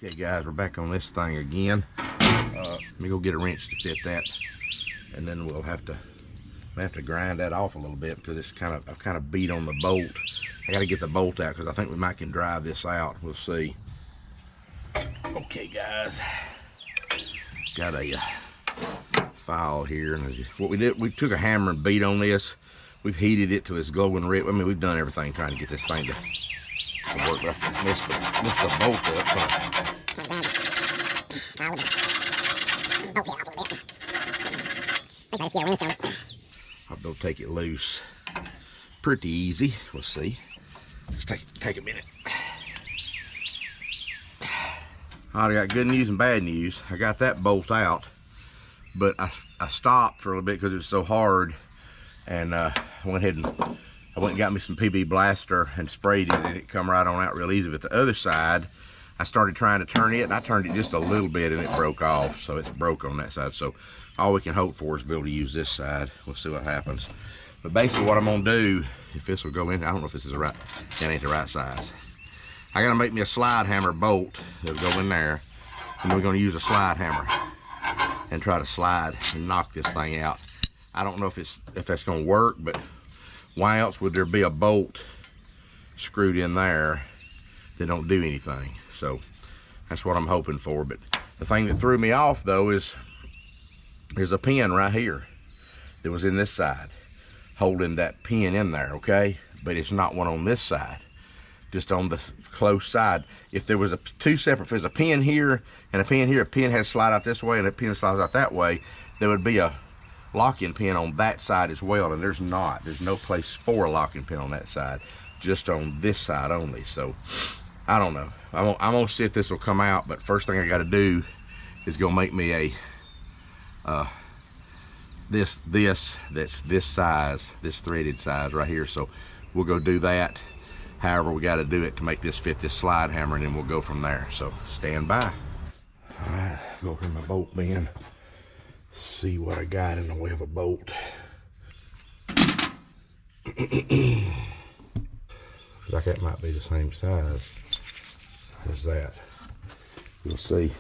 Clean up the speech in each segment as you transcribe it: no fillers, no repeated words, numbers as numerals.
Okay guys, we're back on this thing again. Let me go get a wrench to fit that, and then we'll have to grind that off a little bit because it's I've kind of beat on the bolt. I got to get the bolt out because I think we might can drive this out. We'll see. Okay guys, got a file here, and what we did, we took a hammer and beat on this. We've heated it to its glowing red. I mean, we've done everything trying to get this thing to work, but I messed the bolt up. I'll go take it loose. Pretty easy. We'll see. Let's take a minute. Alright, I got good news and bad news. I got that bolt out, but I stopped for a little bit because it was so hard, and I went and got me some PB Blaster and sprayed it, and it come right on out real easy. But the other side, I started trying to turn it, and I turned it just a little bit, and it broke off. So it's broke on that side. So all we can hope for is be able to use this side. We'll see what happens. But basically what I'm gonna do, if this will go in, I don't know if this is the right, that ain't the right size. I gotta make me a slide hammer bolt that'll go in there, and we're gonna use a slide hammer and try to slide and knock this thing out. I don't know if that's gonna work, but why else would there be a bolt screwed in there that don't do anything? So that's what I'm hoping for. But the thing that threw me off though is there's a pin right here that was in this side holding that pin in there, okay? But it's not one on this side, just on the close side. If there was if there's a pin here and a pin here, a pin has to slide out this way and a pin slides out that way, there would be a locking pin on that side as well, and there's no place for a locking pin on that side, just on this side only. So I don't know. I'm gonna see if this will come out, but first thing I got to do is go make me a this that's this size, this threaded size right here. So we'll go do that. However we got to do it to make this fit this slide hammer, and then we'll go from there. So stand by. All right, go for my bolt bin. See what I got in the way of a bolt. Like that might be the same size as that. We'll see.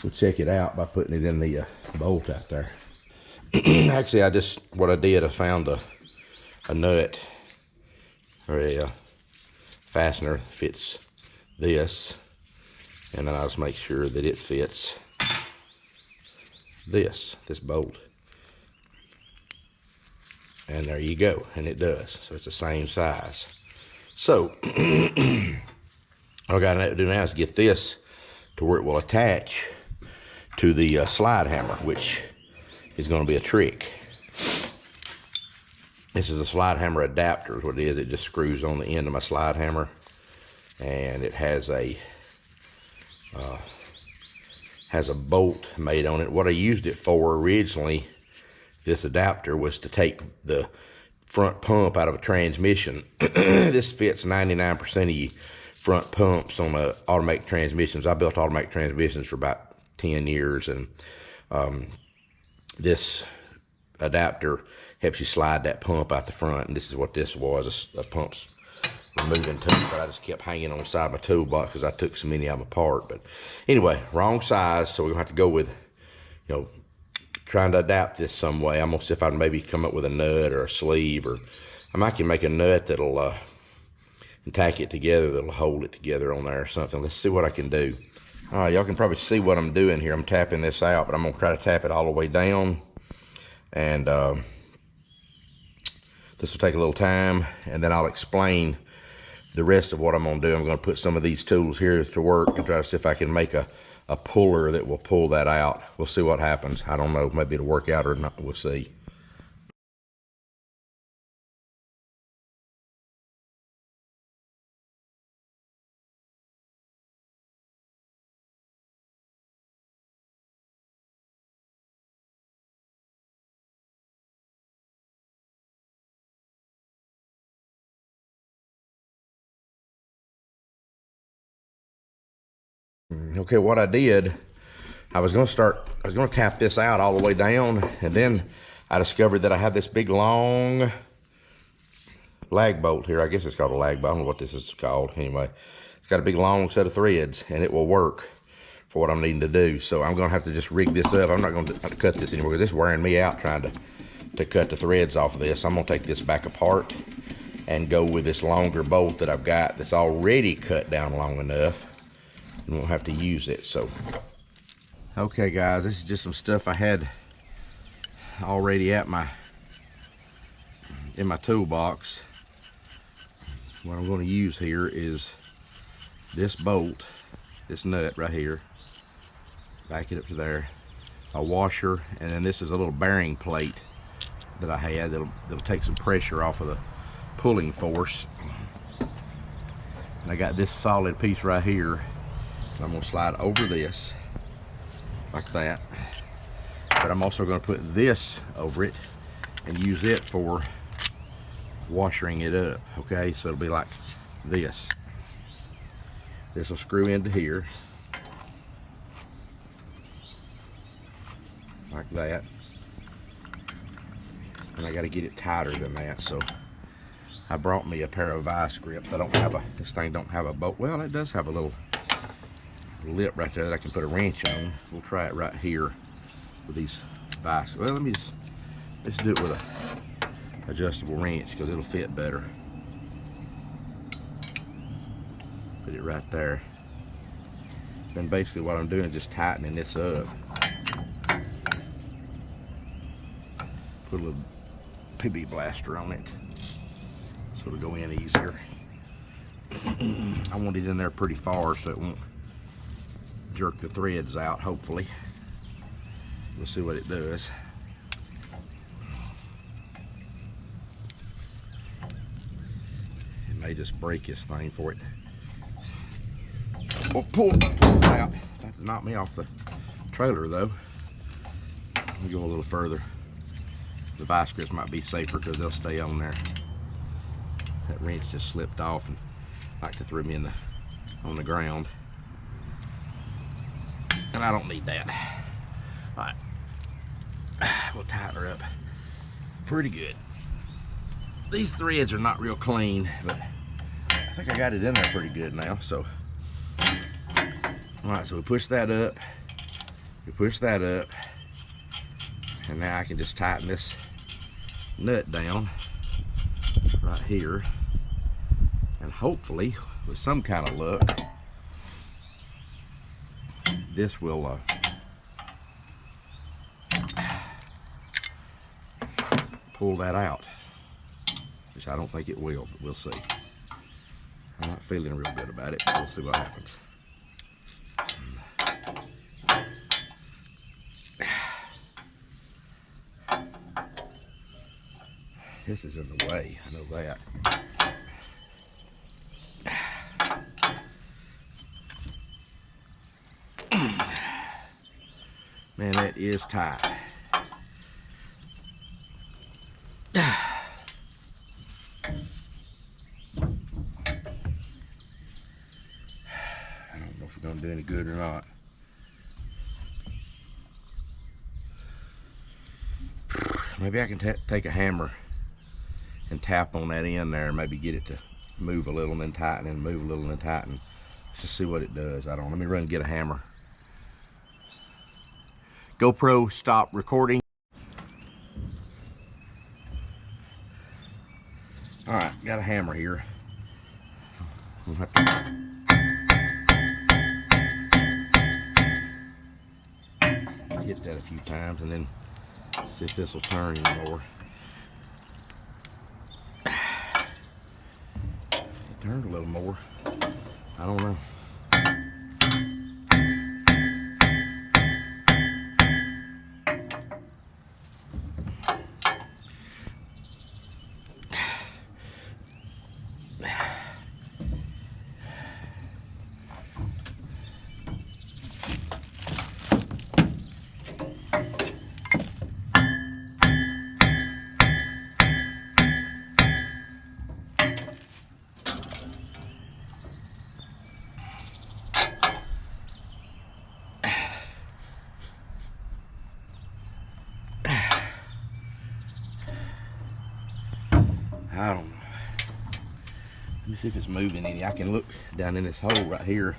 We'll check it out by putting it in the bolt out there. Actually, what I did, I found a nut or a fastener that fits this, and then I'll just make sure that it fits this bolt, and there you go, and it does. So it's the same size. So all I gotta do now is get this to where it will attach to the slide hammer, which is going to be a trick. This is a slide hammer adapter is what it is. It just screws on the end of my slide hammer, and it has a bolt made on it. What I used it for originally, this adapter, was to take the front pump out of a transmission. This fits 99% of your front pumps on automatic transmissions. I built automatic transmissions for about 10 years, and this adapter helps you slide that pump out the front, and this is what this was, a pump's removing tool, but I just kept hanging on the side of my toolbox because I took so many of them apart. But anyway, wrong size, so we're gonna have to go with, trying to adapt this some way. I'm gonna see if I can maybe come up with a nut or a sleeve, or I might can make a nut that'll and tack it together, that'll hold it together on there or something. Let's see what I can do. All right, y'all can probably see what I'm doing here. I'm tapping this out, but I'm gonna try to tap it all the way down, and this will take a little time, and then I'll explain the rest of what I'm gonna do. I'm gonna put some of these tools here to work and try to see if I can make a puller that will pull that out. We'll see what happens. I don't know, maybe it'll work out or not, we'll see. Okay, what I did, I was gonna tap this out all the way down, and then I discovered that I have this big long lag bolt here. I guess it's called a lag bolt. I don't know what this is called anyway. It's got a big long set of threads, and it will work for what I'm needing to do. So I'm gonna have to just rig this up. I'm not gonna cut this anymore because it's wearing me out trying to cut the threads off of this. I'm gonna take this back apart and go with this longer bolt that I've got that's already cut down long enough, and won't have to use it. So, okay guys, this is just some stuff I had already in my toolbox. What I'm going to use here is this bolt, this nut right here, back it up to there, a washer, and then this is a little bearing plate that I had that'll take some pressure off of the pulling force. And I got this solid piece right here, and I'm going to slide over this like that, but I'm also going to put this over it and use it for washering it up. Okay, so it'll be like this. This will screw into here like that, and I got to get it tighter than that. So I brought me a pair of vice grips. This thing don't have a bolt. Well, it does have a little lip right there that I can put a wrench on. We'll try it right here with these vice. Well, let's do it with a adjustable wrench because it'll fit better. Put it right there. Then basically what I'm doing is just tightening this up. Put a little PB blaster on it so it'll go in easier. I want it in there pretty far so it won't jerk the threads out, hopefully. We'll see what it does. It may just break this thing for it. Oh, pull it out. That knocked me off the trailer though. Let me go a little further. The vice grips might be safer because they'll stay on there. That wrench just slipped off and like to threw me on the ground. And I don't need that. All right, we'll tighten her up pretty good. These threads are not real clean, but I think I got it in there pretty good now. So, all right, so we push that up, and now I can just tighten this nut down right here, and hopefully, with some kind of luck, this will pull that out, which I don't think it will, but we'll see. I'm not feeling real good about it, but we'll see what happens. This is in the way, I know that. Man, that is tight. I don't know if we're gonna do any good or not. Maybe I can take a hammer and tap on that end there and maybe get it to move a little and then tighten and move a little and then tighten. Just see what it does. I don't know. Let me run and get a hammer. GoPro, stop recording. All right, got a hammer here. We'll have to hit that a few times and then see if this will turn anymore. It turned a little more. I don't know. me see if it's moving any. I can look down in this hole right here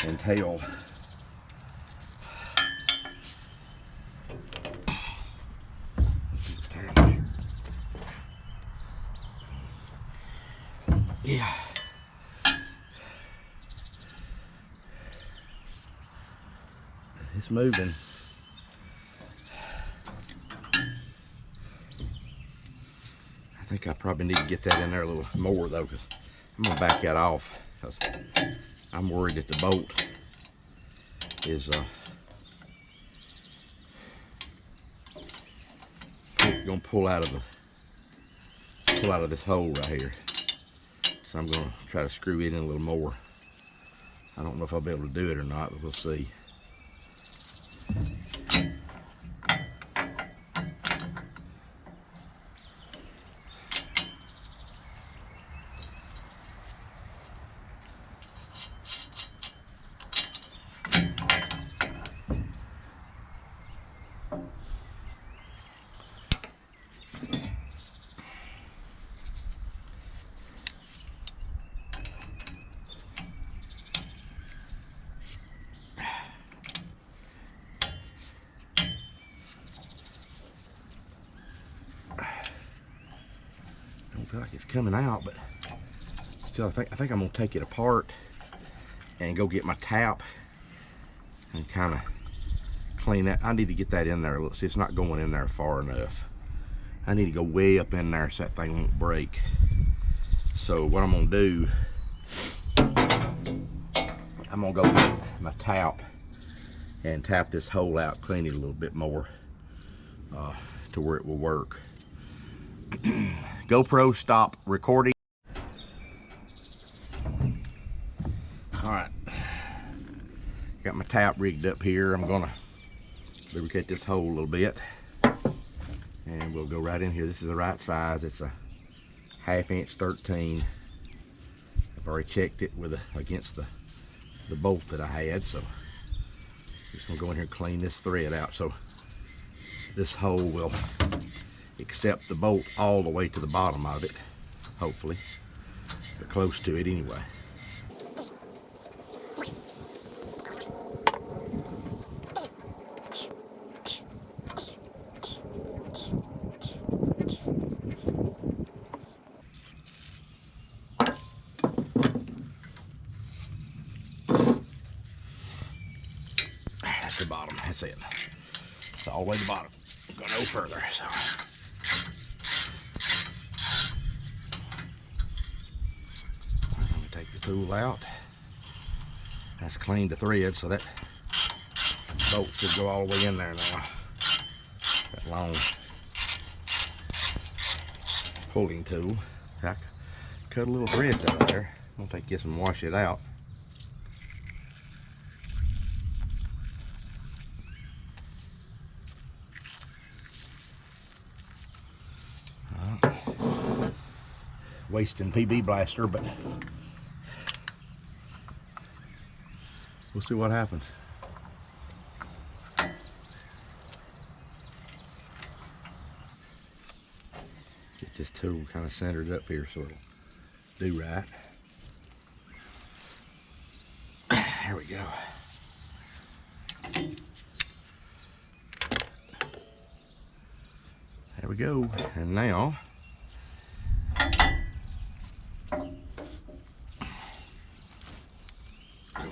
and tell. Yeah. It's moving. I think I probably need to get that in there a little more though, because I'm gonna back that off because I'm worried that the bolt is gonna pull out of this hole right here. So I'm gonna try to screw it in a little more. I don't know if I'll be able to do it or not, but we'll see. Feel like it's coming out, but still I think I'm gonna take it apart and go get my tap and kind of clean that. I need to get that in there. Let's see, it's not going in there far enough. I need to go way up in there so that thing won't break. So what I'm gonna do, I'm gonna go get my tap and tap this hole out, clean it a little bit more to where it will work. GoPro, stop recording. All right, got my tap rigged up here. I'm gonna lubricate this hole a little bit and we'll go right in here. This is the right size. It's a 1/2 inch 13. I've already checked it with against the bolt that I had, so just gonna go in here and clean this thread out so this hole will accept the bolt all the way to the bottom of it, hopefully, or close to it anyway. That's the bottom, that's it. It's all the way to the bottom. Go no further, so. Take the tool out. That's cleaned the thread, so that bolt should go all the way in there now. That long pulling tool. I cut a little thread out of there. I'm gonna take this and wash it out. Wasting PB blaster, but we'll see what happens. Get this tool kind of centered up here so it'll do right. There we go. There we go. And now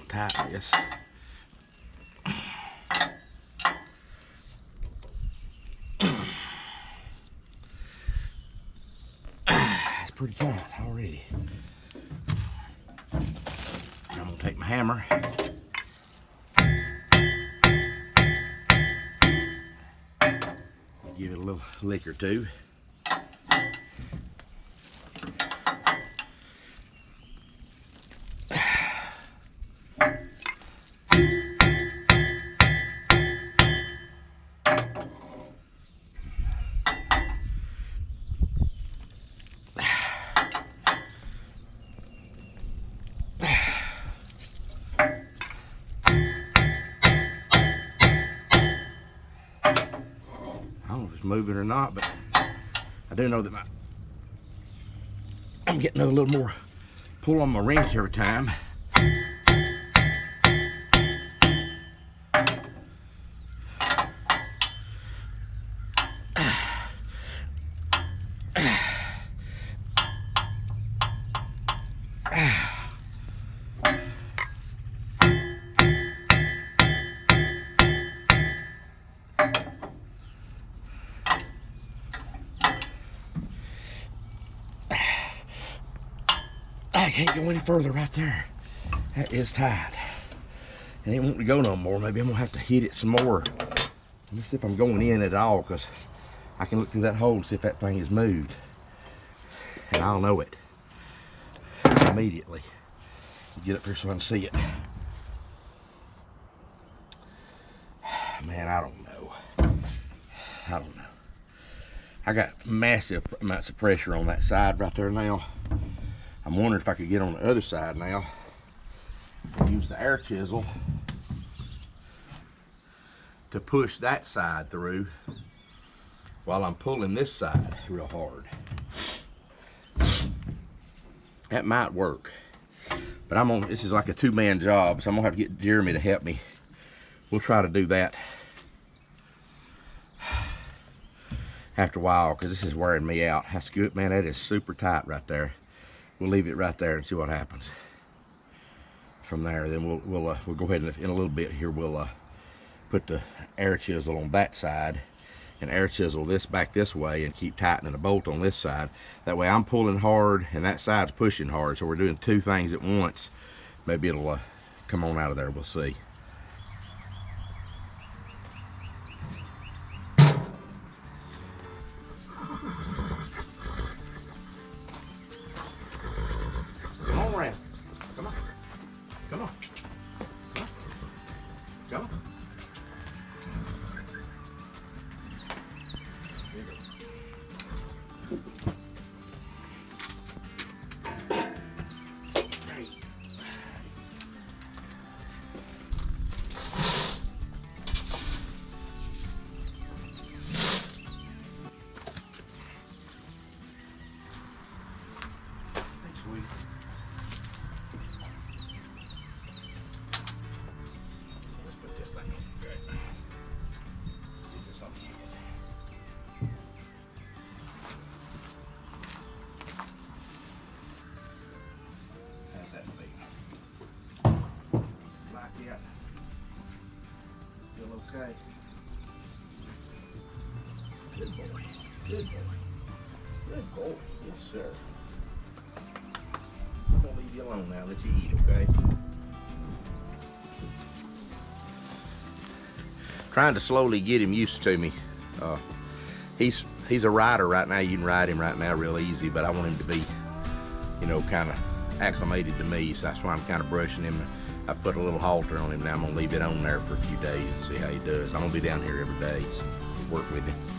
tighten this. It's pretty tight already. I'm gonna take my hammer. Give it a little lick or two. Moving or not, but I do know that I'm getting a little more pull on my wrench every time. I can't go any further right there. That is tight. It ain't wanting to go no more. Maybe I'm gonna have to hit it some more. Let me see if I'm going in at all, because I can look through that hole and see if that thing is moved. And I'll know it immediately. Get up here so I can see it. Man, I don't know. I don't know. I got massive amounts of pressure on that side right there now. I'm wondering if I could get on the other side now. Use the air chisel to push that side through while I'm pulling this side real hard. That might work, but this is like a two-man job, so I'm gonna have to get Jeremy to help me. We'll try to do that after a while, because this is wearing me out. That's good, man. That is super tight right there. We'll leave it right there and see what happens. From there, then we'll go ahead and in a little bit here we'll put the air chisel on that side and air chisel this back this way and keep tightening the bolt on this side. That way I'm pulling hard and that side's pushing hard, so we're doing two things at once. Maybe it'll come on out of there. We'll see. Come on, Rand. Come on. Come on. Come on. Here you go. Hey. Thanks, sweetie. How's that feel? Like it? Feel okay? Good boy. Good boy. Good boy. Yes, sir. I'm gonna leave you alone now. Let you eat, okay? Trying to slowly get him used to me. He's a rider right now. You can ride him right now real easy, but I want him to be, you know, kind of acclimated to me, so that's why I'm kind of brushing him. I put a little halter on him now. I'm gonna leave it on there for a few days and see how he does. I'm gonna be down here every day, so work with him.